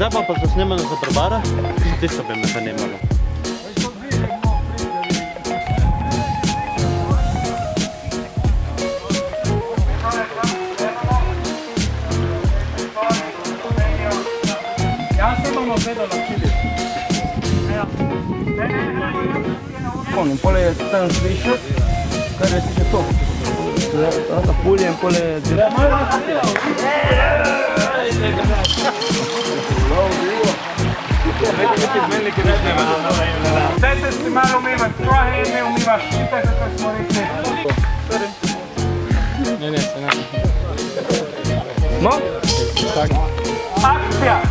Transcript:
Zdaj pa posnemo, da se prebara. Tisto bi me zanimalo. In pole je tam slišal, kar je še to. Ta pulje in pole je direkt. Dajte si malo umivati troje, ne umivaš šitek, kako smo rekli. Ne, se ne. No? Akcija!